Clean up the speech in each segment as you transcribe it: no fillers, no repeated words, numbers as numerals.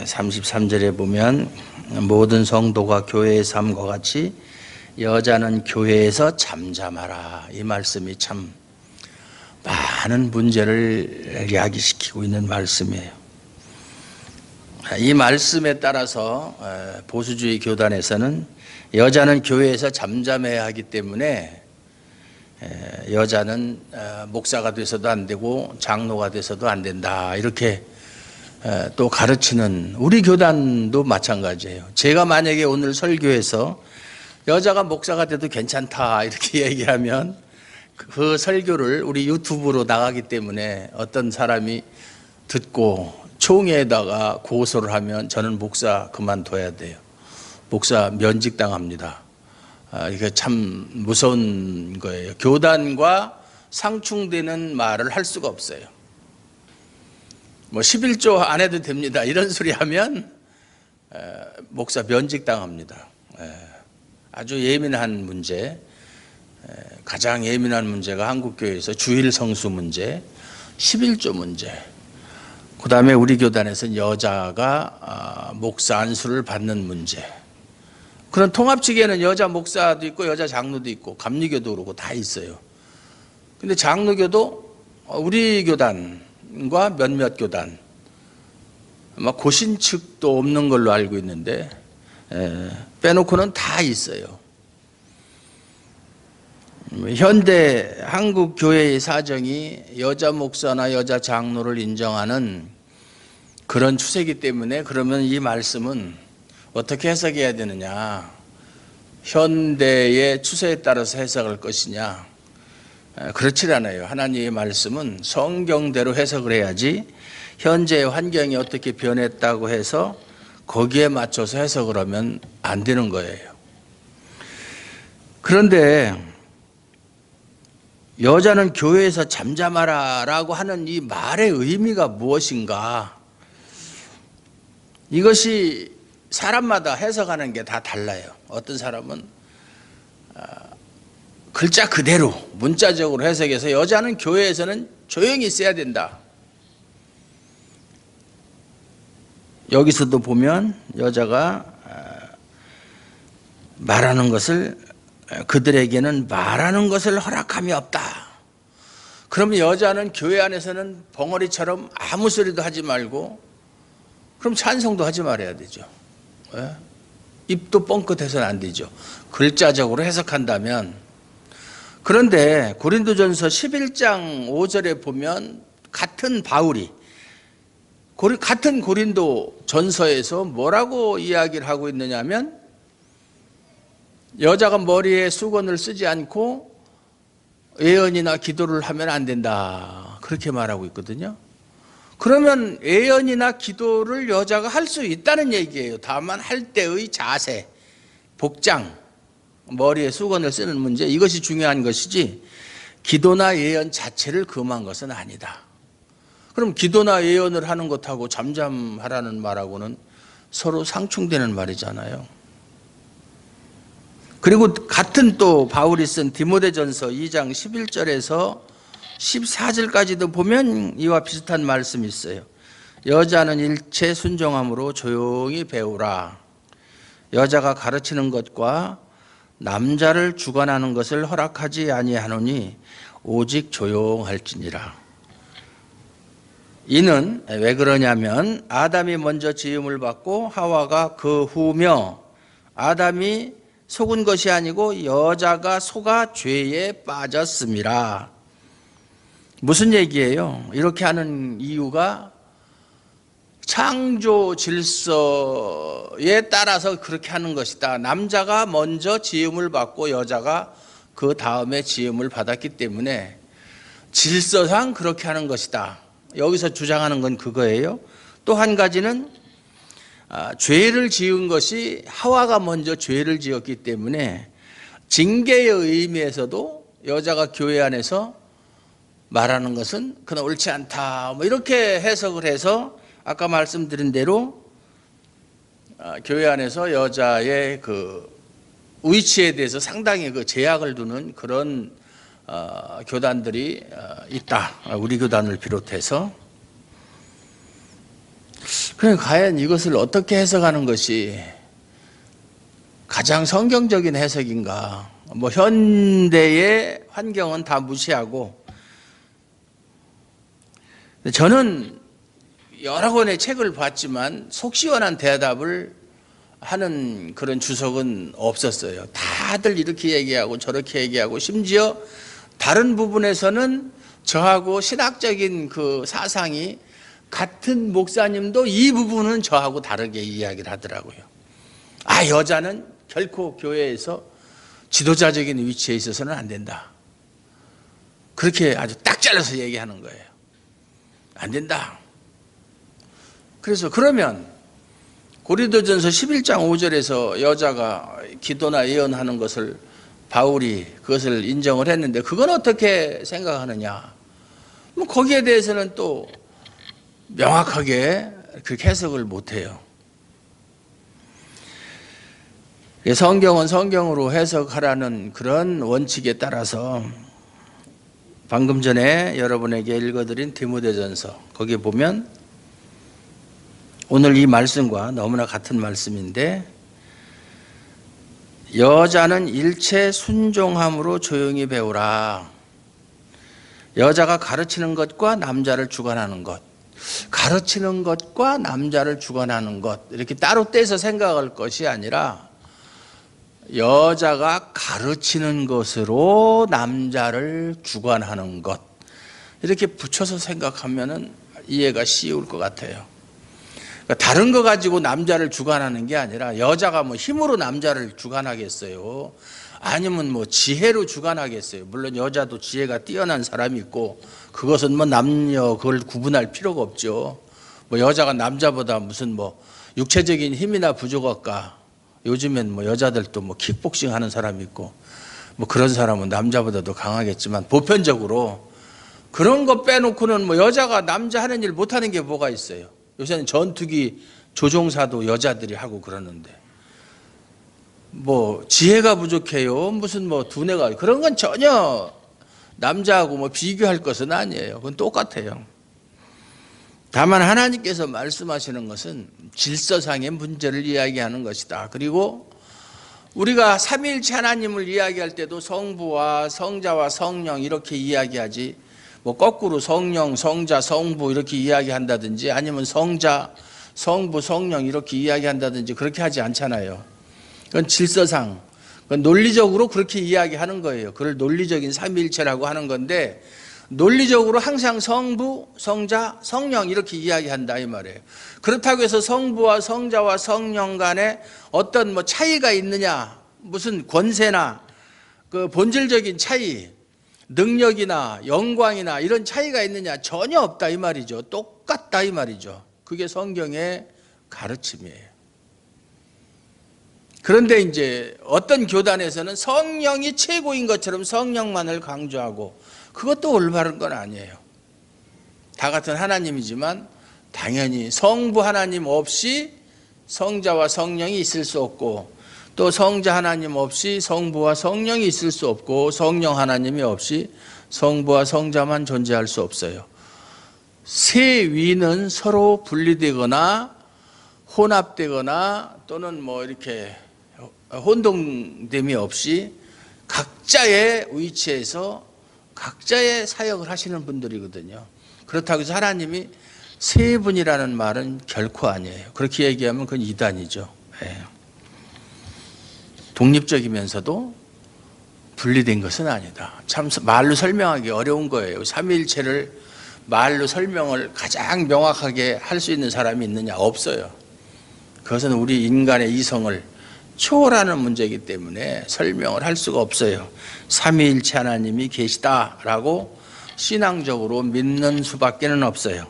33절에 보면 모든 성도가 교회의 삶과 같이 여자는 교회에서 잠잠하라. 이 말씀이 참 많은 문제를 야기시키고 있는 말씀이에요. 이 말씀에 따라서 보수주의 교단에서는 여자는 교회에서 잠잠해야 하기 때문에 여자는 목사가 돼서도 안 되고 장로가 돼서도 안 된다, 이렇게 또 가르치는 우리 교단도 마찬가지예요. 제가 만약에 오늘 설교에서 여자가 목사가 돼도 괜찮다 이렇게 얘기하면 그 설교를 우리 유튜브로 나가기 때문에 어떤 사람이 듣고 총회에다가 고소를 하면 저는 목사 그만둬야 돼요. 목사 면직당합니다. 이게 참 무서운 거예요. 교단과 상충되는 말을 할 수가 없어요. 뭐 11조 안 해도 됩니다, 이런 소리 하면 목사 면직당합니다. 아주 예민한 문제, 가장 예민한 문제가 한국교회에서 주일 성수 문제, 11조 문제, 그 다음에 우리 교단에서는 여자가 목사 안수를 받는 문제. 그런 통합측에는 여자 목사도 있고 여자 장로도 있고 감리교도 그러고 다 있어요. 근데 장로교도 우리 교단과 몇몇 교단, 아마 고신측도 없는 걸로 알고 있는데 빼놓고는 다 있어요. 현대 한국 교회의 사정이 여자 목사나 여자 장로를 인정하는 그런 추세이기 때문에, 그러면 이 말씀은 어떻게 해석해야 되느냐, 현대의 추세에 따라서 해석할 것이냐, 그렇지 않아요. 하나님의 말씀은 성경대로 해석을 해야지 현재의 환경이 어떻게 변했다고 해서 거기에 맞춰서 해석을 하면 안 되는 거예요. 그런데 여자는 교회에서 잠잠하라 라고 하는 이 말의 의미가 무엇인가, 이것이 사람마다 해석하는 게 다 달라요. 어떤 사람은 글자 그대로 문자적으로 해석해서 여자는 교회에서는 조용히 있어야 된다. 여기서도 보면 여자가 말하는 것을, 그들에게는 말하는 것을 허락함이 없다. 그러면 여자는 교회 안에서는 벙어리처럼 아무 소리도 하지 말고, 그럼 찬송도 하지 말아야 되죠. 입도 뻥끗해서는 안 되죠, 글자적으로 해석한다면. 그런데 고린도전서 11장 5절에 보면 같은 바울이 같은 고린도 전서에서 뭐라고 이야기를 하고 있느냐 하면, 여자가 머리에 수건을 쓰지 않고 예언이나 기도를 하면 안 된다, 그렇게 말하고 있거든요. 그러면 예언이나 기도를 여자가 할 수 있다는 얘기예요. 다만 할 때의 자세, 복장, 머리에 수건을 쓰는 문제, 이것이 중요한 것이지 기도나 예언 자체를 금한 것은 아니다. 그럼 기도나 예언을 하는 것하고 잠잠하라는 말하고는 서로 상충되는 말이잖아요. 그리고 같은 또 바울이 쓴 디모데전서 2장 11절에서 14절까지도 보면 이와 비슷한 말씀이 있어요. 여자는 일체 순종함으로 조용히 배우라. 여자가 가르치는 것과 남자를 주관하는 것을 허락하지 아니하노니 오직 조용할지니라. 이는 왜 그러냐면 아담이 먼저 지음을 받고 하와가 그 후며, 아담이 속은 것이 아니고 여자가 속아 죄에 빠졌음이라. 무슨 얘기예요? 이렇게 하는 이유가 창조 질서에 따라서 그렇게 하는 것이다. 남자가 먼저 지음을 받고 여자가 그 다음에 지음을 받았기 때문에 질서상 그렇게 하는 것이다. 여기서 주장하는 건 그거예요. 또 한 가지는 죄를 지은 것이 하와가 먼저 죄를 지었기 때문에 징계의 의미에서도 여자가 교회 안에서 말하는 것은 그건 옳지 않다, 뭐 이렇게 해석을 해서 아까 말씀드린 대로 교회 안에서 여자의 그 위치에 대해서 상당히 그 제약을 두는 그런 교단들이 있다. 우리 교단을 비롯해서. 그러니까 과연 이것을 어떻게 해석하는 것이 가장 성경적인 해석인가? 뭐 현대의 환경은 다 무시하고, 저는 여러 권의 책을 봤지만 속 시원한 대답을 하는 그런 주석은 없었어요. 다들 이렇게 얘기하고 저렇게 얘기하고, 심지어 다른 부분에서는 저하고 신학적인 그 사상이 같은 목사님도 이 부분은 저하고 다르게 이야기를 하더라고요. 여자는 결코 교회에서 지도자적인 위치에 있어서는 안 된다. 그렇게 아주 딱 잘라서 얘기하는 거예요. 안 된다. 그래서 그러면 고린도전서 11장 5절에서 여자가 기도나 예언하는 것을 바울이 그것을 인정을 했는데, 그건 어떻게 생각하느냐? 뭐 거기에 대해서는 또 명확하게 그렇게 해석을 못해요. 성경은 성경으로 해석하라는 그런 원칙에 따라서 방금 전에 여러분에게 읽어드린 디모데전서, 거기에 보면 오늘 이 말씀과 너무나 같은 말씀인데, 여자는 일체 순종함으로 조용히 배우라. 여자가 가르치는 것과 남자를 주관하는 것, 가르치는 것과 남자를 주관하는 것, 이렇게 따로 떼서 생각할 것이 아니라 여자가 가르치는 것으로 남자를 주관하는 것, 이렇게 붙여서 생각하면 이해가 쉬울 것 같아요. 그러니까 다른 거 가지고 남자를 주관하는 게 아니라, 여자가 뭐 힘으로 남자를 주관하겠어요? 아니면 뭐 지혜로 주관하겠어요? 물론 여자도 지혜가 뛰어난 사람이 있고, 그것은 뭐 남녀 그걸 구분할 필요가 없죠. 뭐 여자가 남자보다 무슨 뭐 육체적인 힘이나 부족할까? 요즘엔 뭐 여자들도 뭐 킥복싱 하는 사람이 있고, 뭐 그런 사람은 남자보다도 강하겠지만, 보편적으로 그런 거 빼놓고는 뭐 여자가 남자 하는 일 못하는 게 뭐가 있어요? 요새는 전투기 조종사도 여자들이 하고 그러는데, 뭐 지혜가 부족해요, 무슨 뭐 두뇌가, 그런 건 전혀 남자하고 뭐 비교할 것은 아니에요. 그건 똑같아요. 다만 하나님께서 말씀하시는 것은 질서상의 문제를 이야기하는 것이다. 그리고 우리가 삼위일체 하나님을 이야기할 때도 성부와 성자와 성령 이렇게 이야기하지, 뭐 거꾸로 성령, 성자, 성부 이렇게 이야기한다든지, 아니면 성자, 성부, 성령 이렇게 이야기한다든지 그렇게 하지 않잖아요. 그건 질서상, 그건 논리적으로 그렇게 이야기하는 거예요. 그걸 논리적인 삼위일체라고 하는 건데, 논리적으로 항상 성부, 성자, 성령 이렇게 이야기한다 이 말이에요. 그렇다고 해서 성부와 성자와 성령 간에 어떤 뭐 차이가 있느냐, 무슨 권세나 그 본질적인 차이, 능력이나 영광이나 이런 차이가 있느냐, 전혀 없다 이 말이죠. 똑같다 이 말이죠. 그게 성경의 가르침이에요. 그런데 이제 어떤 교단에서는 성령이 최고인 것처럼 성령만을 강조하고, 그것도 올바른 건 아니에요. 다 같은 하나님이지만 당연히 성부 하나님 없이 성자와 성령이 있을 수 없고, 또 성자 하나님 없이 성부와 성령이 있을 수 없고, 성령 하나님이 없이 성부와 성자만 존재할 수 없어요. 세 위는 서로 분리되거나 혼합되거나 또는 뭐 이렇게 혼동됨이 없이 각자의 위치에서 각자의 사역을 하시는 분들이거든요. 그렇다고 해서 하나님이 세 분이라는 말은 결코 아니에요. 그렇게 얘기하면 그건 이단이죠. 네. 독립적이면서도 분리된 것은 아니다. 참 말로 설명하기 어려운 거예요. 삼위일체를 말로 설명을 가장 명확하게 할 수 있는 사람이 있느냐? 없어요. 그것은 우리 인간의 이성을 초월하는 문제이기 때문에 설명을 할 수가 없어요. 삼위일체 하나님이 계시다라고 신앙적으로 믿는 수밖에는 없어요.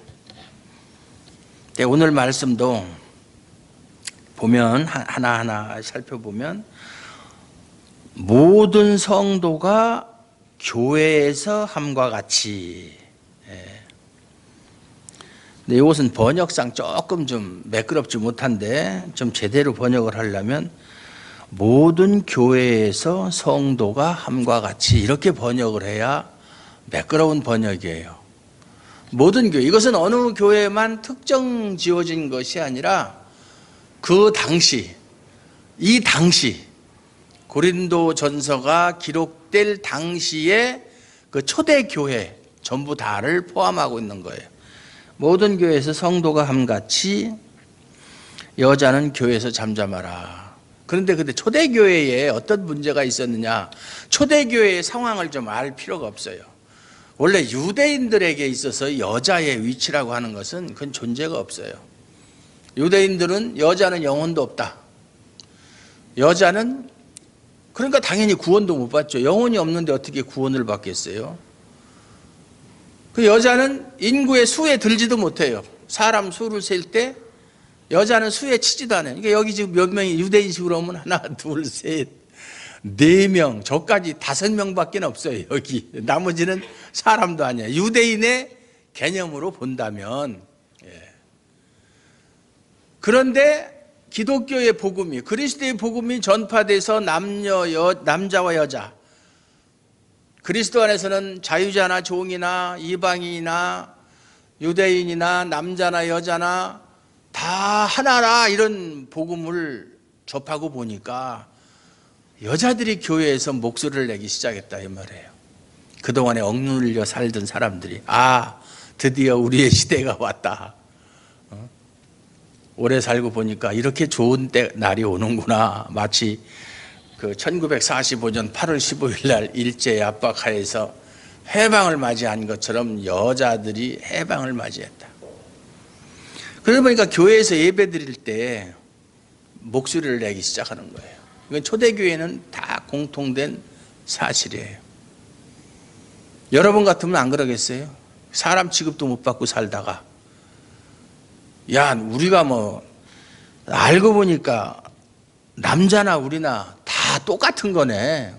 오늘 말씀도 보면 하나하나 살펴보면 모든 성도가 교회에서 함과 같이, 근데 이것은 번역상 조금 좀 매끄럽지 못한데 좀 제대로 번역을 하려면 모든 교회에서 성도가 함과 같이 이렇게 번역을 해야 매끄러운 번역이에요. 모든 교회, 이것은 어느 교회만 특정 지어진 것이 아니라 그 당시, 이 당시 고린도 전서가 기록될 당시에 그 초대교회 전부 다를 포함하고 있는 거예요. 모든 교회에서 성도가 함같이 여자는 교회에서 잠잠하라. 그런데 초대교회에 어떤 문제가 있었느냐, 초대교회의 상황을 좀 알 필요가 없어요. 원래 유대인들에게 있어서 여자의 위치라고 하는 것은 그건 존재가 없어요. 유대인들은 여자는 영혼도 없다. 여자는 그러니까 당연히 구원도 못 받죠. 영혼이 없는데 어떻게 구원을 받겠어요? 그 여자는 인구의 수에 들지도 못해요. 사람 수를 셀 때 여자는 수에 치지도 않아요. 그러니까 여기 지금 몇 명이 유대인식으로 오면 하나, 둘, 셋, 4명, 저까지 5명밖에 없어요. 여기 나머지는 사람도 아니야. 유대인의 개념으로 본다면. 그런데 기독교의 복음이, 그리스도의 복음이 전파돼서 남자와 여자, 그리스도 안에서는 자유자나 종이나 이방인이나 유대인이나 남자나 여자나 다 하나라, 이런 복음을 접하고 보니까 여자들이 교회에서 목소리를 내기 시작했다 이 말이에요. 그동안에 억눌려 살던 사람들이 드디어 우리의 시대가 왔다. 오래 살고 보니까 이렇게 좋은 날이 오는구나. 마치 그 1945년 8월 15일 날 일제의 압박하에서 해방을 맞이한 것처럼 여자들이 해방을 맞이했다. 그러다 보니까 교회에서 예배 드릴 때 목소리를 내기 시작하는 거예요. 이건 초대교회는 다 공통된 사실이에요. 여러분 같으면 안 그러겠어요? 사람 취급도 못 받고 살다가, 야, 우리가 알고 보니까 남자나 우리나 다 똑같은 거네.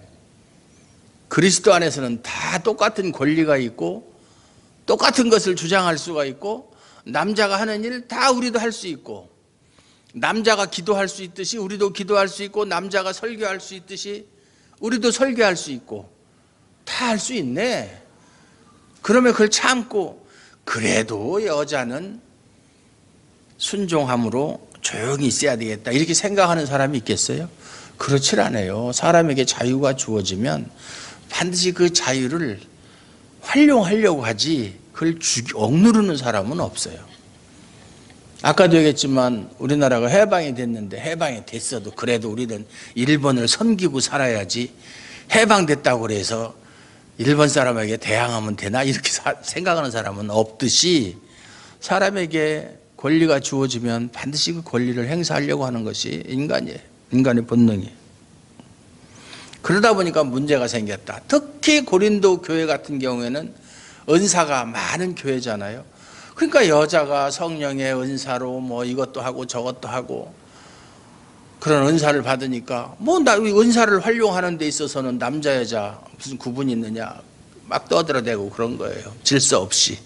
그리스도 안에서는 다 똑같은 권리가 있고 똑같은 것을 주장할 수가 있고, 남자가 하는 일 다 우리도 할 수 있고, 남자가 기도할 수 있듯이 우리도 기도할 수 있고, 남자가 설교할 수 있듯이 우리도 설교할 수 있고, 다 할 수 있네. 그러면 그걸 참고, 그래도 여자는 순종함으로 조용히 있어야 되겠다, 이렇게 생각하는 사람이 있겠어요? 그렇지 않아요. 사람에게 자유가 주어지면 반드시 그 자유를 활용하려고 하지, 그걸 억누르는 사람은 없어요. 아까도 얘기했지만 우리나라가 해방이 됐는데, 해방이 됐어도 그래도 우리는 일본을 섬기고 살아야지, 해방됐다고 그래서 일본 사람에게 대항하면 되나, 이렇게 생각하는 사람은 없듯이, 사람에게 권리가 주어지면 반드시 그 권리를 행사하려고 하는 것이 인간이에요. 인간의 본능이에요. 그러다 보니까 문제가 생겼다. 특히 고린도 교회 같은 경우에는 은사가 많은 교회잖아요. 그러니까 여자가 성령의 은사로 이것도 하고 저것도 하고, 그런 은사를 받으니까 은사를 활용하는 데 있어서는 남자 여자 무슨 구분이 있느냐, 막 떠들어대고 그런 거예요. 질서 없이.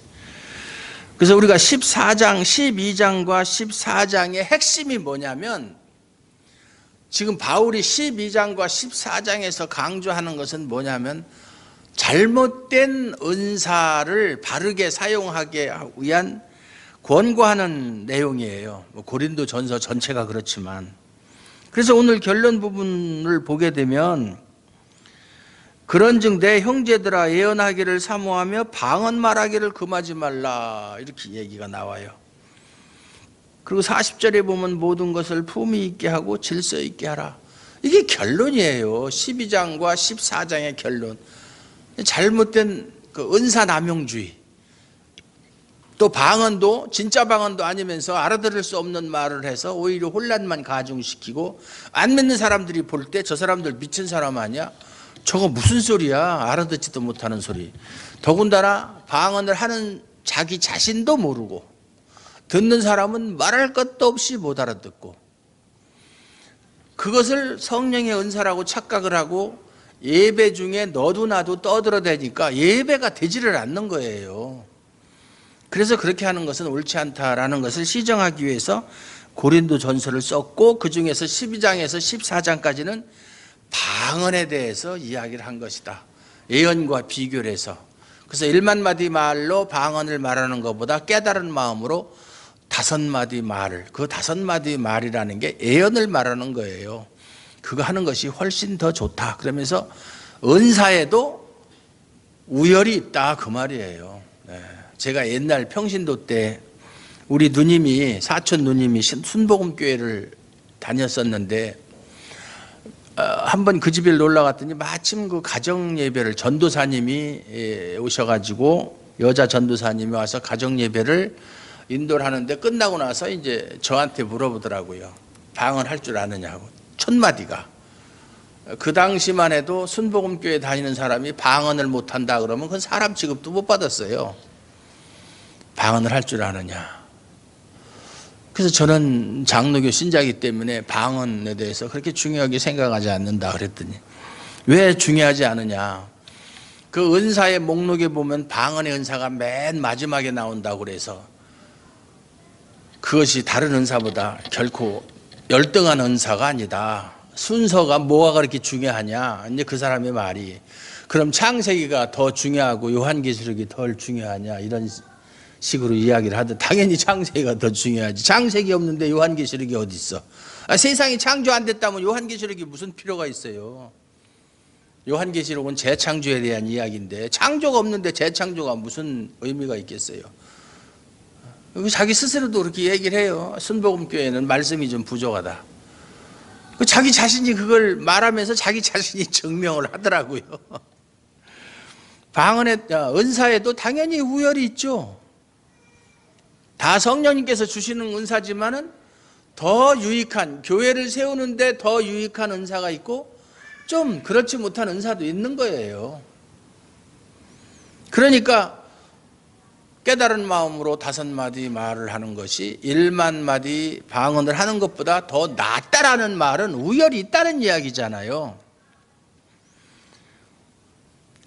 그래서 우리가 14장, 12장과 14장의 핵심이 뭐냐면, 지금 바울이 12장과 14장에서 강조하는 것은 뭐냐면, 잘못된 은사를 바르게 사용하기 위한 권고하는 내용이에요. 고린도 전서 전체가 그렇지만. 그래서 오늘 결론 부분을 보게 되면, 그런즉 내 형제들아, 예언하기를 사모하며 방언 말하기를 금하지 말라, 이렇게 얘기가 나와요. 그리고 40절에 보면 모든 것을 품위 있게 하고 질서 있게 하라. 이게 결론이에요. 12장과 14장의 결론. 잘못된 그 은사 남용주의, 또 방언도 진짜 방언도 아니면서 알아들을 수 없는 말을 해서 오히려 혼란만 가중시키고, 안 믿는 사람들이 볼 때 저 사람들 미친 사람 아니야? 저거 무슨 소리야? 알아듣지도 못하는 소리. 더군다나 방언을 하는 자기 자신도 모르고, 듣는 사람은 말할 것도 없이 못 알아듣고, 그것을 성령의 은사라고 착각을 하고 예배 중에 너도 나도 떠들어대니까 예배가 되지를 않는 거예요. 그래서 그렇게 하는 것은 옳지 않다라는 것을 시정하기 위해서 고린도 전서를 썼고, 그 중에서 12장에서 14장까지는 방언에 대해서 이야기를 한 것이다. 예언과 비교를 해서. 그래서 1만 마디 말로 방언을 말하는 것보다 깨달은 마음으로 5마디 말을, 그 5마디 말이라는 게 예언을 말하는 거예요. 그거 하는 것이 훨씬 더 좋다. 그러면서 은사에도 우열이 있다 그 말이에요. 제가 옛날 평신도 때 우리 누님이, 사촌 누님이 순복음교회를 다녔었는데 한번 그 집에 놀러 갔더니 마침 그 가정 예배를 전도사님이 오셔가지고, 여자 전도사님이 와서 가정 예배를 인도를 하는데 끝나고 나서 이제 저한테 물어보더라고요. 방언할 줄 아느냐고. 1000마디가. 그 당시만 해도 순복음교회 다니는 사람이 방언을 못한다 그러면 그건 사람 취급도 못 받았어요. 방언을 할 줄 아느냐. 그래서 저는 장로교 신자이기 때문에 방언에 대해서 그렇게 중요하게 생각하지 않는다 그랬더니, 왜 중요하지 않느냐. 그 은사의 목록에 보면 방언의 은사가 맨 마지막에 나온다고 그래서 그것이 다른 은사보다 결코 열등한 은사가 아니다. 순서가 뭐가 그렇게 중요하냐. 이제 그 사람의 말이, 그럼 창세기가 더 중요하고 요한계시록이 덜 중요하냐, 이런 식으로 이야기를 하듯, 당연히 창세기가 더 중요하지. 창세기 없는데 요한계시록이 어디 있어. 세상이 창조 안 됐다면 요한계시록이 무슨 필요가 있어요. 요한계시록은 재창조에 대한 이야기인데 창조가 없는데 재창조가 무슨 의미가 있겠어요. 자기 스스로도 그렇게 얘기를 해요. 순복음교회는 말씀이 좀 부족하다. 자기 자신이 그걸 말하면서 자기 자신이 증명을 하더라고요. 방언의 은사에도 당연히 우열이 있죠. 다 성령님께서 주시는 은사지만은 더 유익한, 교회를 세우는데 더 유익한 은사가 있고 좀 그렇지 못한 은사도 있는 거예요. 그러니까 깨달은 마음으로 5마디 말을 하는 것이 1만 마디 방언을 하는 것보다 더 낫다라는 말은 우열이 있다는 이야기잖아요.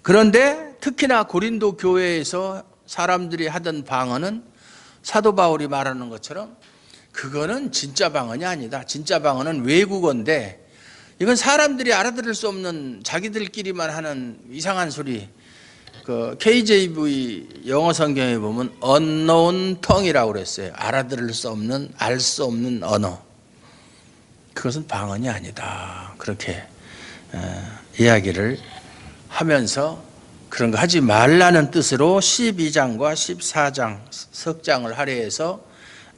그런데 특히나 고린도 교회에서 사람들이 하던 방언은 사도 바울이 말하는 것처럼 그거는 진짜 방언이 아니다. 진짜 방언은 외국어인데 이건 사람들이 알아들을 수 없는 자기들끼리만 하는 이상한 소리. 그 KJV 영어 성경에 보면 unknown tongue이라고 그랬어요. 알아들을 수 없는, 알 수 없는 언어. 그것은 방언이 아니다. 그렇게 이야기를 하면서 그런 거 하지 말라는 뜻으로 12장과 14장 석장을 할애해서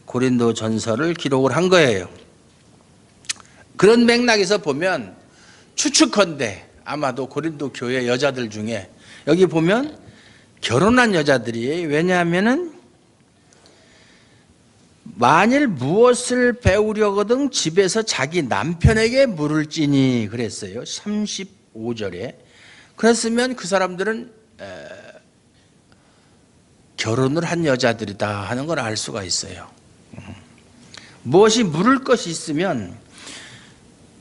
고린도 전서를 기록을 한 거예요. 그런 맥락에서 보면 추측컨대 아마도 고린도 교회 여자들 중에, 여기 보면 결혼한 여자들이에요. 왜냐하면은 만일 무엇을 배우려거든 집에서 자기 남편에게 물을 찌니 그랬어요. 35절에. 그랬으면 그 사람들은 결혼을 한 여자들이다 하는 걸 알 수가 있어요. 무엇이 물을 것이 있으면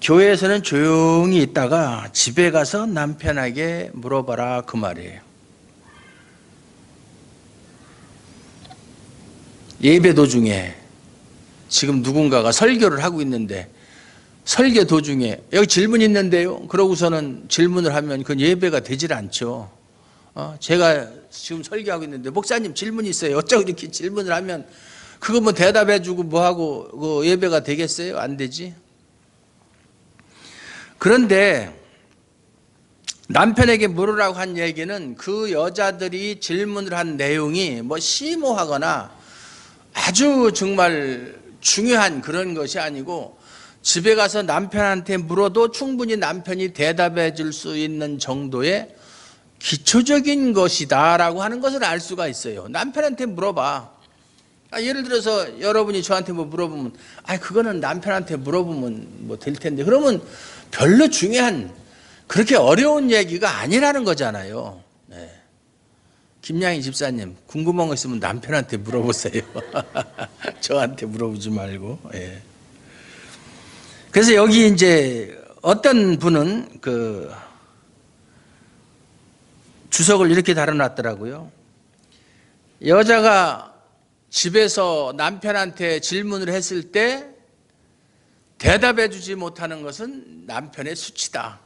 교회에서는 조용히 있다가 집에 가서 남편에게 물어봐라 그 말이에요. 예배 도중에 지금 누군가가 설교를 하고 있는데 설교 도중에 여기 질문 있는데요. 그러고서는 질문을 하면 그건 예배가 되질 않죠. 제가 지금 설교하고 있는데 목사님 질문 있어요. 어쩌고 이렇게 질문을 하면 그거 뭐 대답해주고 뭐하고 그 예배가 되겠어요? 안 되지. 그런데 남편에게 물으라고 한 얘기는 그 여자들이 질문을 한 내용이 뭐 심오하거나 아주 정말 중요한 그런 것이 아니고 집에 가서 남편한테 물어도 충분히 남편이 대답해 줄 수 있는 정도의 기초적인 것이다라고 하는 것을 알 수가 있어요. 남편한테 물어봐. 예를 들어서 여러분이 저한테 뭐 물어보면 그거는 남편한테 물어보면 뭐 될 텐데, 그러면 별로 중요한 그렇게 어려운 얘기가 아니라는 거잖아요. 네. 김양희 집사님 궁금한 거 있으면 남편한테 물어보세요. 저한테 물어보지 말고. 예. 그래서 여기 이제 어떤 분은 그 주석을 이렇게 달아놨더라고요. 여자가 집에서 남편한테 질문을 했을 때 대답해 주지 못하는 것은 남편의 수치다.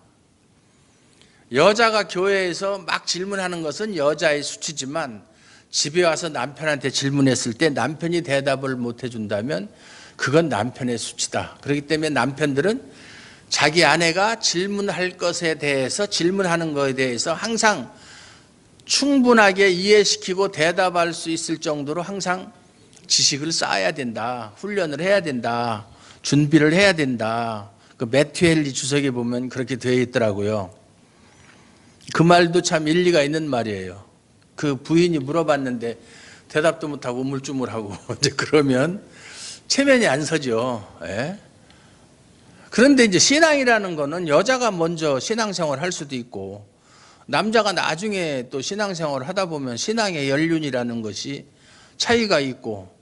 여자가 교회에서 막 질문하는 것은 여자의 수치지만 집에 와서 남편한테 질문했을 때 남편이 대답을 못 해준다면 그건 남편의 수치다. 그렇기 때문에 남편들은 자기 아내가 질문할 것에 대해서, 질문하는 것에 대해서 항상 충분하게 이해시키고 대답할 수 있을 정도로 항상 지식을 쌓아야 된다. 훈련을 해야 된다. 준비를 해야 된다. 그 매튜 헨리 주석에 보면 그렇게 되어 있더라고요. 그 말도 참 일리가 있는 말이에요. 그 부인이 물어봤는데 대답도 못하고 우물쭈물하고 이제 그러면 체면이 안 서죠. 예? 그런데 이제 신앙이라는 거는 여자가 먼저 신앙생활을 할 수도 있고 남자가 나중에 또 신앙생활을 하다 보면 신앙의 연륜이라는 것이 차이가 있고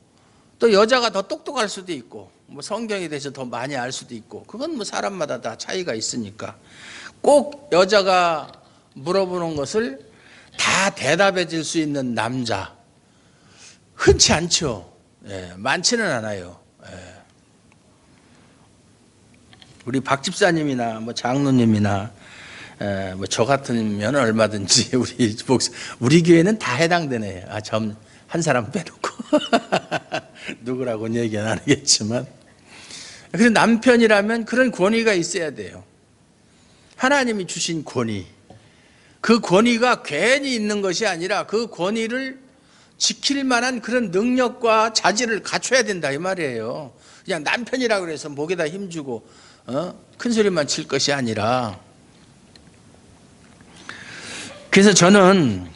또 여자가 더 똑똑할 수도 있고 뭐 성경에 대해서 더 많이 알 수도 있고 그건 뭐 사람마다 다 차이가 있으니까 꼭 여자가 물어보는 것을 다 대답해 줄 수 있는 남자 흔치 않죠. 예, 많지는 않아요. 예. 우리 박 집사님이나 뭐 장로님이나 뭐 저 같으면 얼마든지 우리 교회는 다 해당되네. 한 사람 빼놓고 누구라고는 얘기는 안 하겠지만 그래서 남편이라면 그런 권위가 있어야 돼요. 하나님이 주신 권위, 그 권위가 괜히 있는 것이 아니라 그 권위를 지킬 만한 그런 능력과 자질을 갖춰야 된다 이 말이에요. 그냥 남편이라고 해서 목에다 힘주고 큰 소리만 칠 것이 아니라. 그래서 저는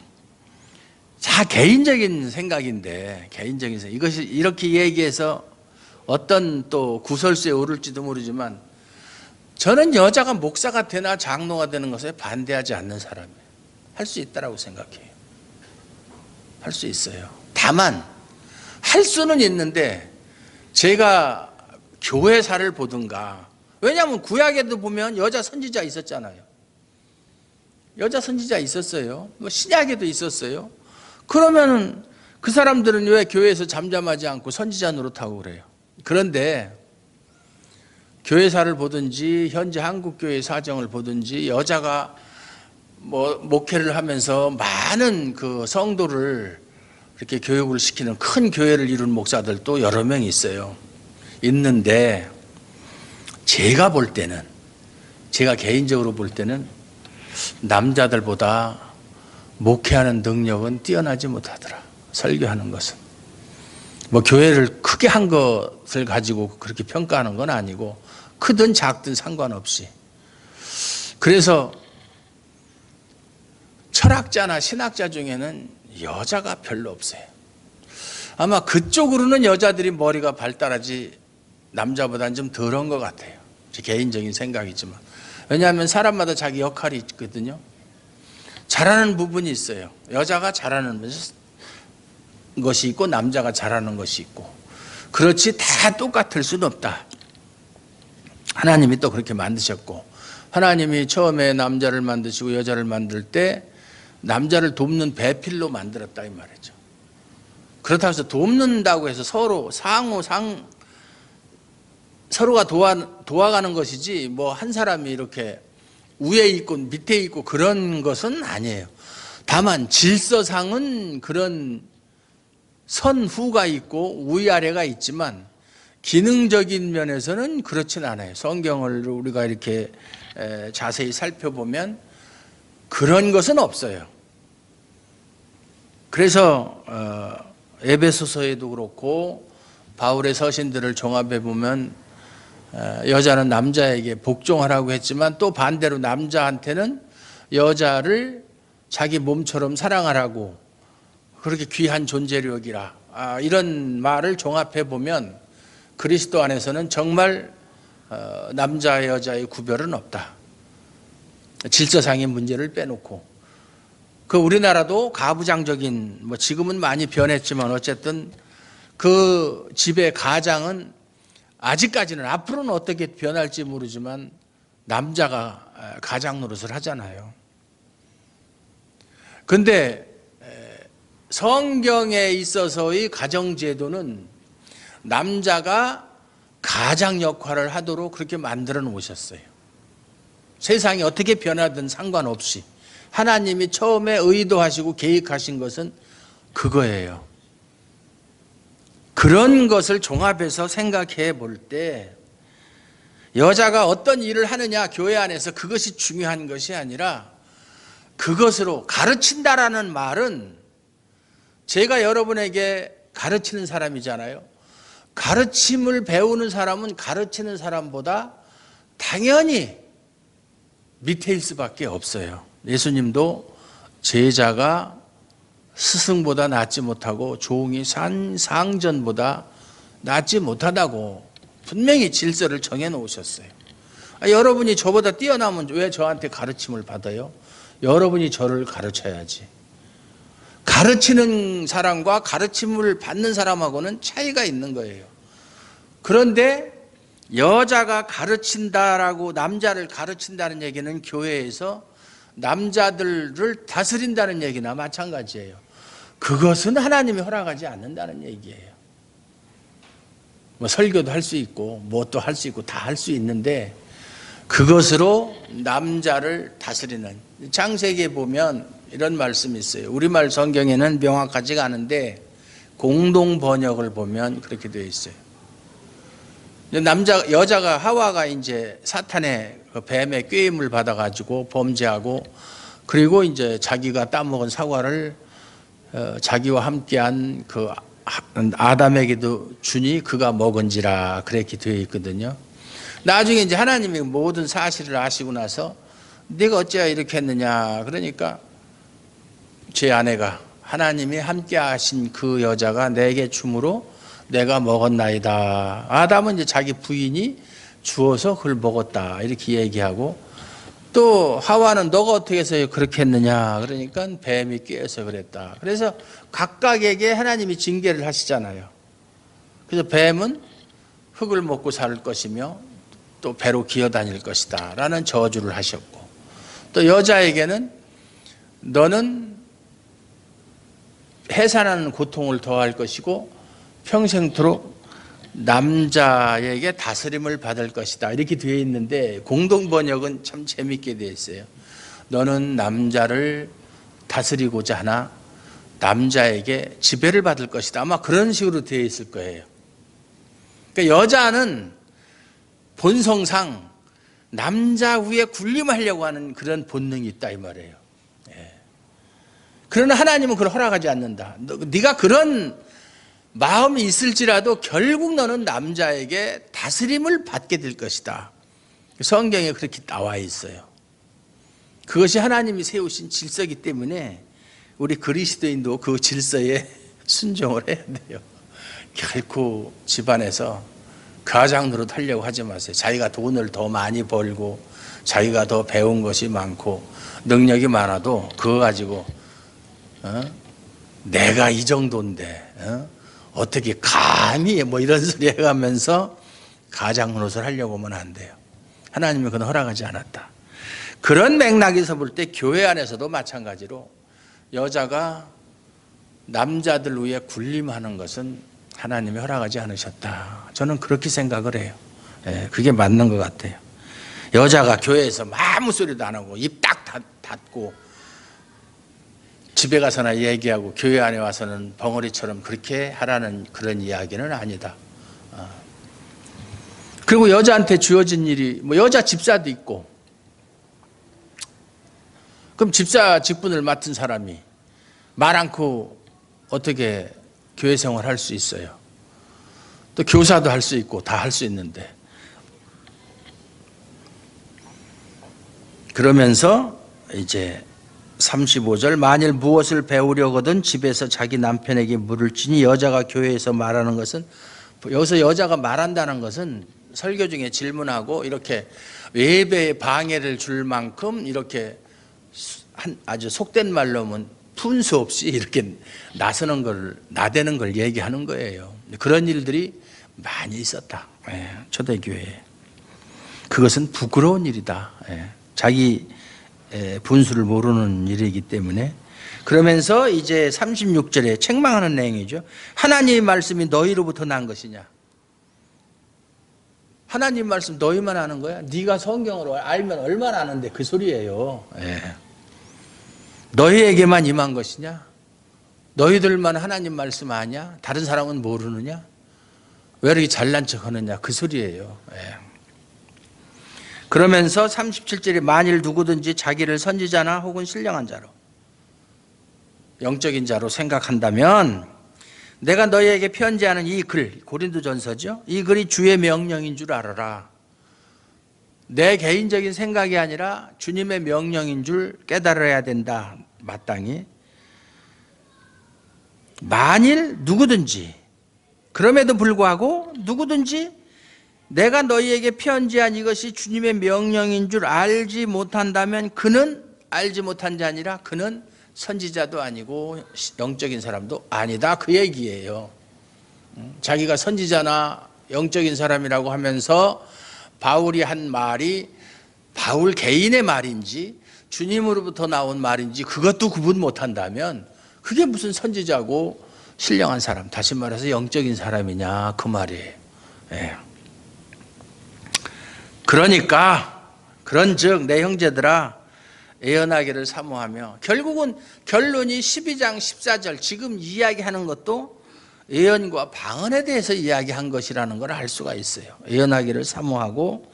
다 개인적인 생각인데 이것이 이렇게 얘기해서 어떤 또 구설수에 오를지도 모르지만 저는 여자가 목사가 되나 장로가 되는 것에 반대하지 않는 사람이에요. 할 수 있다라고 생각해요. 할 수 있어요. 다만 할 수는 있는데 제가 교회사를 보든가, 왜냐하면 구약에도 보면 여자 선지자 있었잖아요. 여자 선지자 있었어요. 뭐 신약에도 있었어요. 그러면은 그 사람들은 왜 교회에서 잠잠하지 않고 선지자 노릇하고 그래요? 그런데 교회사를 보든지 현재 한국교회 사정을 보든지 여자가 뭐 목회를 하면서 많은 그 성도를 이렇게 교육을 시키는 큰 교회를 이룬 목사들도 여러 명 있어요. 있는데 제가 개인적으로 볼 때는 남자들보다 목회하는 능력은 뛰어나지 못하더라. 설교하는 것은. 뭐 교회를 크게 한 것을 가지고 그렇게 평가하는 건 아니고 크든 작든 상관없이. 그래서 철학자나 신학자 중에는 여자가 별로 없어요. 아마 그쪽으로는 여자들이 머리가 발달하지 남자보다는 좀 덜한 것 같아요. 제 개인적인 생각이지만. 왜냐하면 사람마다 자기 역할이 있거든요. 잘하는 부분이 있어요. 여자가 잘하는 것이 있고 남자가 잘하는 것이 있고. 그렇지 다 똑같을 수는 없다. 하나님이 또 그렇게 만드셨고, 하나님이 처음에 남자를 만드시고 여자를 만들 때 남자를 돕는 배필로 만들었다 이 말이죠. 그렇다고 해서 돕는다고 해서 서로가 도와가는 것이지 뭐 한 사람이 이렇게 위에 있고 밑에 있고 그런 것은 아니에요. 다만 질서상은 그런 선후가 있고 위아래가 있지만 기능적인 면에서는 그렇진 않아요. 성경을 우리가 이렇게 자세히 살펴보면 그런 것은 없어요. 그래서 에베소서에도 그렇고 바울의 서신들을 종합해 보면 여자는 남자에게 복종하라고 했지만 또 반대로 남자한테는 여자를 자기 몸처럼 사랑하라고, 그렇게 귀한 존재로 여기라, 이런 말을 종합해 보면 그리스도 안에서는 정말 남자 여자의 구별은 없다. 질서상의 문제를 빼놓고. 그 우리나라도 가부장적인, 뭐 지금은 많이 변했지만 어쨌든 그 집의 가장은 아직까지는, 앞으로는 어떻게 변할지 모르지만 남자가 가장 노릇을 하잖아요. 근데 성경에 있어서의 가정제도는 남자가 가장 역할을 하도록 그렇게 만들어 놓으셨어요. 세상이 어떻게 변하든 상관없이 하나님이 처음에 의도하시고 계획하신 것은 그거예요. 그런 것을 종합해서 생각해 볼 때 여자가 어떤 일을 하느냐 교회 안에서 그것이 중요한 것이 아니라 그것으로 가르친다라는 말은 제가 여러분에게 가르치는 사람이잖아요. 가르침을 배우는 사람은 가르치는 사람보다 당연히 밑에일 수밖에 없어요. 예수님도 제자가 스승보다 낫지 못하고 종이 상전보다 낫지 못하다고 분명히 질서를 정해 놓으셨어요. 여러분이 저보다 뛰어나면 왜 저한테 가르침을 받아요? 여러분이 저를 가르쳐야지. 가르치는 사람과 가르침을 받는 사람하고는 차이가 있는 거예요. 그런데 여자가 가르친다라고 남자를 가르친다는 얘기는 교회에서 남자들을 다스린다는 얘기나 마찬가지예요. 그것은 하나님이 허락하지 않는다는 얘기예요. 뭐 설교도 할 수 있고 뭐 또 할 수 있고 다 할 수 있는데 그것으로 남자를 다스리는, 창세기에 보면 이런 말씀이 있어요. 우리말 성경에는 명확하지가 않은데 공동 번역을 보면 그렇게 되어 있어요. 여자가 하와가 이제 사탄의 그 뱀의 꾀임을 받아가지고 범죄하고 그리고 이제 자기가 따먹은 사과를 자기와 함께한 그 아담에게도 주니 그가 먹은지라 그렇게 되어 있거든요. 나중에 이제 하나님이 모든 사실을 아시고 나서 네가 어찌하여 이렇게 했느냐 그러니까 제 아내가 하나님이 함께 하신 그 여자가 내게 줌으로 내가 먹었나이다. 아담은 이제 자기 부인이 주어서 그걸 먹었다 이렇게 얘기하고 또 하와는 너가 어떻게 해서 그렇게 했느냐 그러니까 뱀이 꾀어서 그랬다. 그래서 각각에게 하나님이 징계를 하시잖아요. 그래서 뱀은 흙을 먹고 살 것이며 또 배로 기어다닐 것이다 라는 저주를 하셨고 또 여자에게는 너는 해산하는 고통을 더할 것이고 평생토록 남자에게 다스림을 받을 것이다 이렇게 되어 있는데 공동번역은 참 재밌게 되어 있어요. 너는 남자를 다스리고자 하나 남자에게 지배를 받을 것이다 아마 그런 식으로 되어 있을 거예요. 그러니까 여자는 본성상 남자 위에 군림하려고 하는 그런 본능이 있다 이 말이에요. 그러나 하나님은 그걸 허락하지 않는다. 네가 그런 마음이 있을지라도 결국 너는 남자에게 다스림을 받게 될 것이다. 성경에 그렇게 나와 있어요. 그것이 하나님이 세우신 질서이기 때문에 우리 그리스도인도 그 질서에 순종을 해야 돼요. 결코 집안에서 가장 노릇 하려고 하지 마세요. 자기가 돈을 더 많이 벌고 자기가 더 배운 것이 많고 능력이 많아도 그거 가지고 내가 이 정도인데 어떻게 감히 뭐 이런 소리 해가면서 가장 노릇을 하려고 하면 안 돼요. 하나님은 그건 허락하지 않았다. 그런 맥락에서 볼 때 교회 안에서도 마찬가지로 여자가 남자들 위에 군림하는 것은 하나님이 허락하지 않으셨다. 저는 그렇게 생각을 해요. 그게 맞는 것 같아요. 여자가 교회에서 아무 소리도 안 하고 입 딱 닫고 집에 가서나 얘기하고 교회 안에 와서는 벙어리처럼 그렇게 하라는 그런 이야기는 아니다. 그리고 여자한테 주어진 일이 뭐 여자 집사도 있고 그럼 집사 직분을 맡은 사람이 말 않고 어떻게 교회 생활 할 수 있어요? 또 교사도 할 수 있고 다 할 수 있는데 그러면서 이제 35절 만일 무엇을 배우려거든 집에서 자기 남편에게 물을 주니 여자가 교회에서 말하는 것은 여기서 여자가 말한다는 것은 설교 중에 질문하고 이렇게 예배에 방해를 줄 만큼 이렇게 아주 속된 말로 하면 분수 없이 이렇게 나서는 걸 나대는 걸 얘기하는 거예요. 그런 일들이 많이 있었다. 초대교회에. 그것은 부끄러운 일이다. 자기 분수를 모르는 일이기 때문에. 그러면서 이제 36절에 책망하는 내용이죠. 하나님의 말씀이 너희로부터 난 것이냐. 하나님 말씀 너희만 아는 거야? 네가 성경을 알면 얼마나 아는데 그 소리예요. 예. 너희에게만 임한 것이냐? 너희들만 하나님 말씀 아냐? 다른 사람은 모르느냐? 왜 이렇게 잘난 척 하느냐? 그 소리예요. 예. 그러면서 37절에 만일 누구든지 자기를 선지자나 혹은 신령한 자로 영적인 자로 생각한다면 내가 너희에게 편지하는 이 글, 고린도전서죠. 이 글이 주의 명령인 줄 알아라. 내 개인적인 생각이 아니라 주님의 명령인 줄 깨달아야 된다. 마땅히. 만일 누구든지, 그럼에도 불구하고 누구든지 내가 너희에게 편지한 이것이 주님의 명령인 줄 알지 못한다면 그는 알지 못한 자 아니라 그는 선지자도 아니고 영적인 사람도 아니다. 그 얘기예요. 자기가 선지자나 영적인 사람이라고 하면서 바울이 한 말이 바울 개인의 말인지 주님으로부터 나온 말인지 그것도 구분 못한다면 그게 무슨 선지자고 신령한 사람, 다시 말해서 영적인 사람이냐 그 말이에요. 예. 그러니까 그런즉 내 형제들아 예언하기를 사모하며, 결국은 결론이 12장 14절 지금 이야기하는 것도 예언과 방언에 대해서 이야기한 것이라는 걸 알 수가 있어요. 예언하기를 사모하고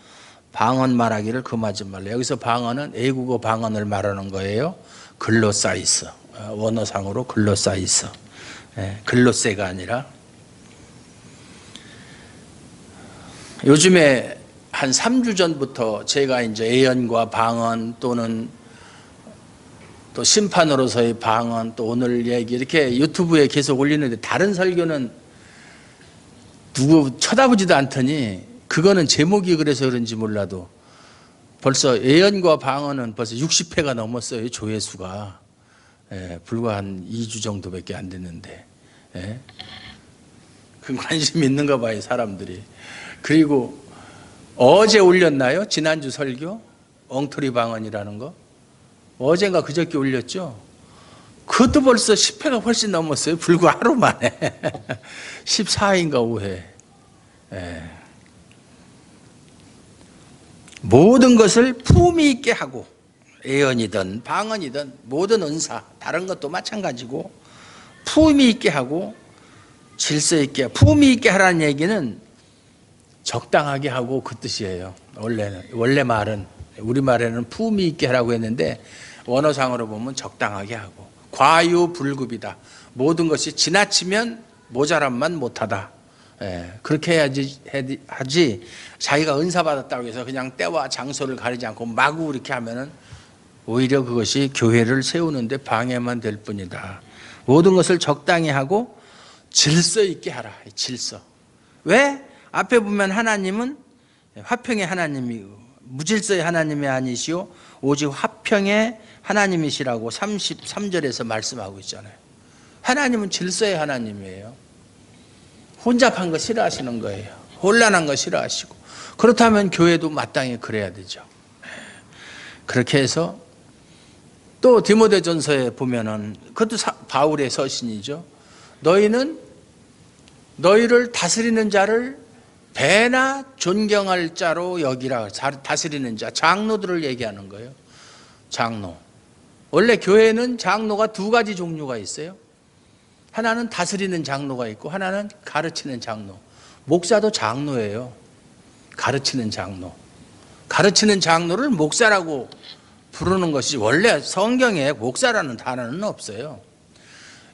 방언 말하기를 금하지 말라. 여기서 방언은 애국어 방언을 말하는 거예요. 글로사이스, 원어상으로 글로사이스, 글로세가 아니라. 요즘에 한 3주 전부터 제가 이제 예언과 방언 또는 또 심판으로서의 방언 또 오늘 얘기 이렇게 유튜브에 계속 올리는데 다른 설교는 누구 쳐다보지도 않더니 그거는 제목이 그래서 그런지 몰라도 벌써 예언과 방언은 벌써 60회가 넘었어요. 조회수가. 불과 한 2주 정도밖에 안 됐는데. 그 관심 있는가 봐요, 사람들이. 그리고 어제 올렸나요? 지난주 설교? 엉터리 방언이라는 거? 어젠가 그저께 올렸죠? 그것도 벌써 10회가 훨씬 넘었어요. 불과 하루 만에. 14회인가 5회. 모든 것을 품위 있게 하고, 예언이든 방언이든 모든 은사, 다른 것도 마찬가지고 품위 있게 하고 질서 있게, 품위 있게 하라는 얘기는 적당하게 하고 그 뜻이에요. 원래 말은, 우리말에는 품위 있게 하라고 했는데 원어상으로 보면 적당하게 하고, 과유불급이다. 모든 것이 지나치면 모자람만 못하다. 그렇게 해야지 하지, 자기가 은사 받았다고 해서 그냥 때와 장소를 가리지 않고 마구 이렇게 하면은 오히려 그것이 교회를 세우는데 방해만 될 뿐이다. 모든 것을 적당히 하고 질서 있게 하라. 질서. 왜? 앞에 보면 하나님은 화평의 하나님이고 무질서의 하나님이 아니시오 오직 화평의 하나님이시라고 33절에서 말씀하고 있잖아요. 하나님은 질서의 하나님이에요. 혼잡한 거 싫어하시는 거예요. 혼란한 거 싫어하시고. 그렇다면 교회도 마땅히 그래야 되죠. 그렇게 해서 또 디모데전서에 보면은 그것도 바울의 서신이죠. 너희는 너희를 다스리는 자를 배나 존경할 자로 여기라. 다스리는 자, 장로들을 얘기하는 거예요. 장로. 원래 교회는 장로가 두 가지 종류가 있어요. 하나는 다스리는 장로가 있고 하나는 가르치는 장로. 목사도 장로예요. 가르치는 장로. 가르치는 장로를 목사라고 부르는 것이 원래 성경에 목사라는 단어는 없어요.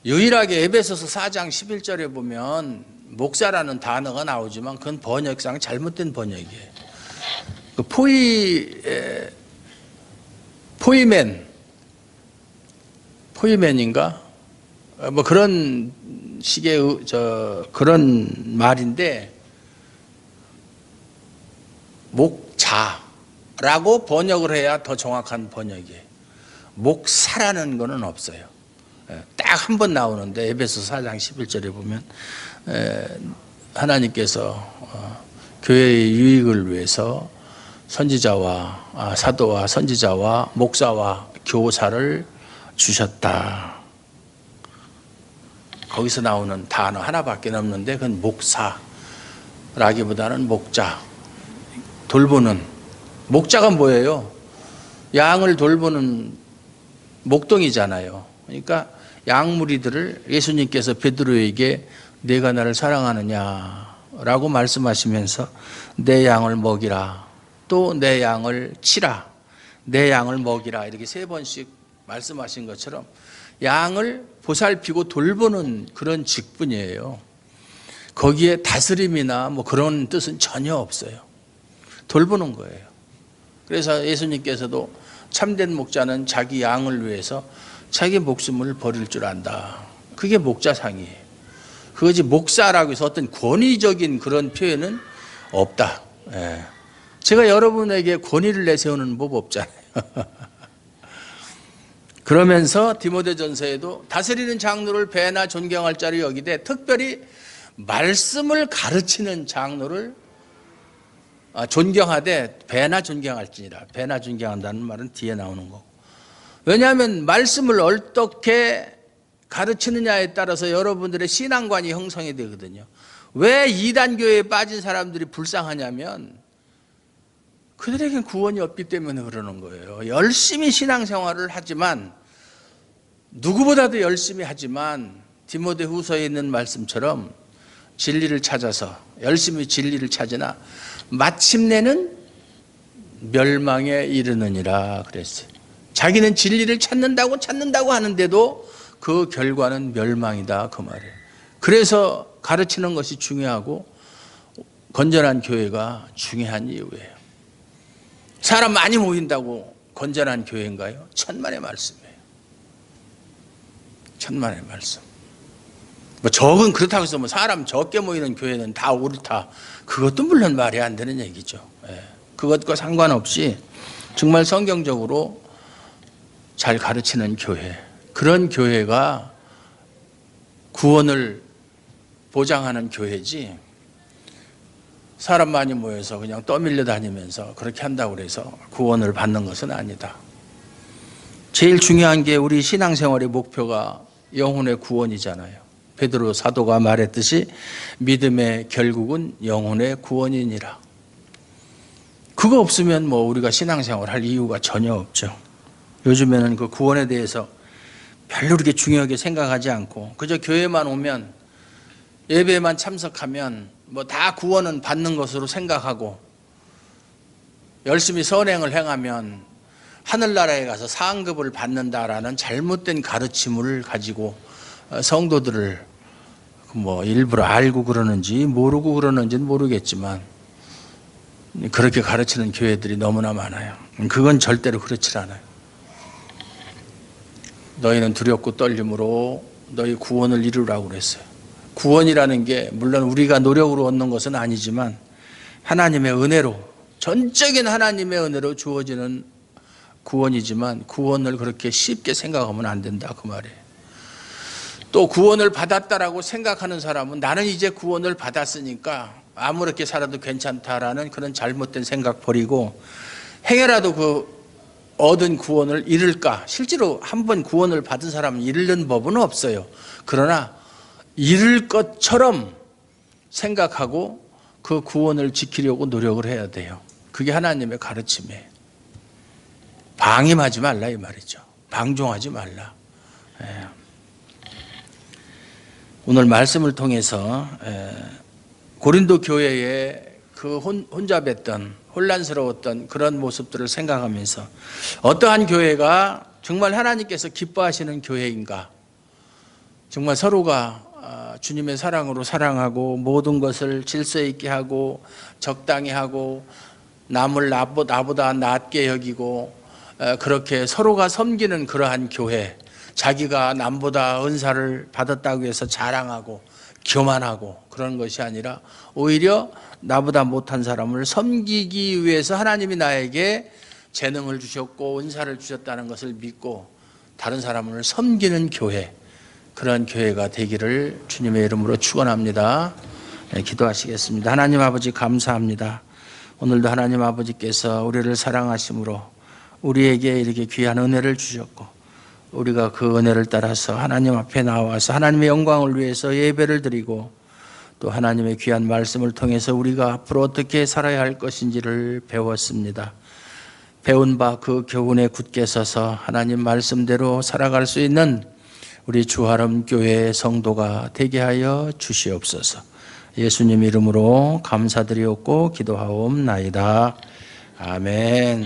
유일하게 에베소서 4장 11절에 보면 목사라는 단어가 나오지만 그건 번역상 잘못된 번역이에요. 그 포이맨인가? 뭐 그런 식의 그런 말인데, 목자라고 번역을 해야 더 정확한 번역이에요. 목사라는 거는 없어요. 딱 한 번 나오는데 에베소 4장 11절에 보면 하나님께서 교회의 유익을 위해서 선지자와 사도와 선지자와 목사와 교사를 주셨다. 거기서 나오는 단어 하나밖에 없는데 그건 목사라기보다는 목자. 돌보는, 목자가 뭐예요? 양을 돌보는 목동이잖아요. 그러니까 양무리들을 예수님께서 베드로에게 내가 나를 사랑하느냐라고 말씀하시면서 내 양을 먹이라, 또 내 양을 치라, 내 양을 먹이라, 이렇게 3번씩 말씀하신 것처럼 양을 보살피고 돌보는 그런 직분이에요. 거기에 다스림이나 뭐 그런 뜻은 전혀 없어요. 돌보는 거예요. 그래서 예수님께서도 참된 목자는 자기 양을 위해서 자기 목숨을 버릴 줄 안다. 그게 목자상이에요. 그것이 목사라고 해서 어떤 권위적인 그런 표현은 없다. 예. 제가 여러분에게 권위를 내세우는 법 없잖아요. 그러면서 디모데전서에도 다스리는 장로를 배나 존경할 자로 여기되 특별히 말씀을 가르치는 장로를 존경하되 배나 존경할지니라. 배나 존경한다는 말은 뒤에 나오는 거고. 왜냐하면 말씀을 어떻게 가르치느냐에 따라서 여러분들의 신앙관이 형성이 되거든요. 왜 이단교회에 빠진 사람들이 불쌍하냐면 그들에겐 구원이 없기 때문에 그러는 거예요. 열심히 신앙생활을 하지만, 누구보다도 열심히 하지만 디모데후서에 있는 말씀처럼 진리를 찾아서 열심히 진리를 찾으나 마침내는 멸망에 이르느니라 그랬어요. 자기는 진리를 찾는다고 하는데도 그 결과는 멸망이다, 그 말이에요. 그래서 가르치는 것이 중요하고 건전한 교회가 중요한 이유예요. 사람 많이 모인다고 건전한 교회인가요? 천만의 말씀이에요. 천만의 말씀. 뭐 적은 그렇다고 해서 뭐 사람 적게 모이는 교회는 다 옳다, 그것도 물론 말이 안 되는 얘기죠. 그것과 상관없이 정말 성경적으로 잘 가르치는 교회, 그런 교회가 구원을 보장하는 교회지, 사람 많이 모여서 그냥 떠밀려 다니면서 그렇게 한다고 해서 구원을 받는 것은 아니다. 제일 중요한 게 우리 신앙생활의 목표가 영혼의 구원이잖아요. 베드로 사도가 말했듯이 믿음의 결국은 영혼의 구원이니라. 그거 없으면 뭐 우리가 신앙생활 할 이유가 전혀 없죠. 요즘에는 그 구원에 대해서 별로 그렇게 중요하게 생각하지 않고 그저 교회만 오면, 예배만 참석하면 뭐 다 구원은 받는 것으로 생각하고, 열심히 선행을 행하면 하늘나라에 가서 상급을 받는다라는 잘못된 가르침을 가지고 성도들을 뭐 일부러 알고 그러는지 모르고 그러는지는 모르겠지만 그렇게 가르치는 교회들이 너무나 많아요. 그건 절대로 그렇지 않아요. 너희는 두렵고 떨림으로 너희 구원을 이루라고 그랬어요. 구원이라는 게 물론 우리가 노력으로 얻는 것은 아니지만 하나님의 은혜로, 전적인 하나님의 은혜로 주어지는 구원이지만 구원을 그렇게 쉽게 생각하면 안 된다, 그 말이에요. 또 구원을 받았다라고 생각하는 사람은 나는 이제 구원을 받았으니까 아무렇게 살아도 괜찮다라는 그런 잘못된 생각 버리고 행여라도 그 얻은 구원을 잃을까, 실제로 한번 구원을 받은 사람은 잃는 법은 없어요. 그러나 잃을 것처럼 생각하고 그 구원을 지키려고 노력을 해야 돼요. 그게 하나님의 가르침이에요. 방임하지 말라 이 말이죠. 방종하지 말라. 오늘 말씀을 통해서 고린도 교회의 그 혼잡했던 혼란스러웠던 그런 모습들을 생각하면서 어떠한 교회가 정말 하나님께서 기뻐하시는 교회인가, 정말 서로가 주님의 사랑으로 사랑하고 모든 것을 질서 있게 하고 적당히 하고 남을 나보다 낮게 여기고 그렇게 서로가 섬기는 그러한 교회, 자기가 남보다 은사를 받았다고 해서 자랑하고 교만하고 그런 것이 아니라 오히려 나보다 못한 사람을 섬기기 위해서 하나님이 나에게 재능을 주셨고 은사를 주셨다는 것을 믿고 다른 사람을 섬기는 교회, 그런 교회가 되기를 주님의 이름으로 축원합니다. 기도하시겠습니다. 하나님 아버지 감사합니다. 오늘도 하나님 아버지께서 우리를 사랑하심으로 우리에게 이렇게 귀한 은혜를 주셨고 우리가 그 은혜를 따라서 하나님 앞에 나와서 하나님의 영광을 위해서 예배를 드리고 또 하나님의 귀한 말씀을 통해서 우리가 앞으로 어떻게 살아야 할 것인지를 배웠습니다. 배운 바 그 교훈에 굳게 서서 하나님 말씀대로 살아갈 수 있는 우리 주하름 교회 성도가 되게 하여 주시옵소서. 예수님 이름으로 감사드리옵고 기도하옵나이다. 아멘.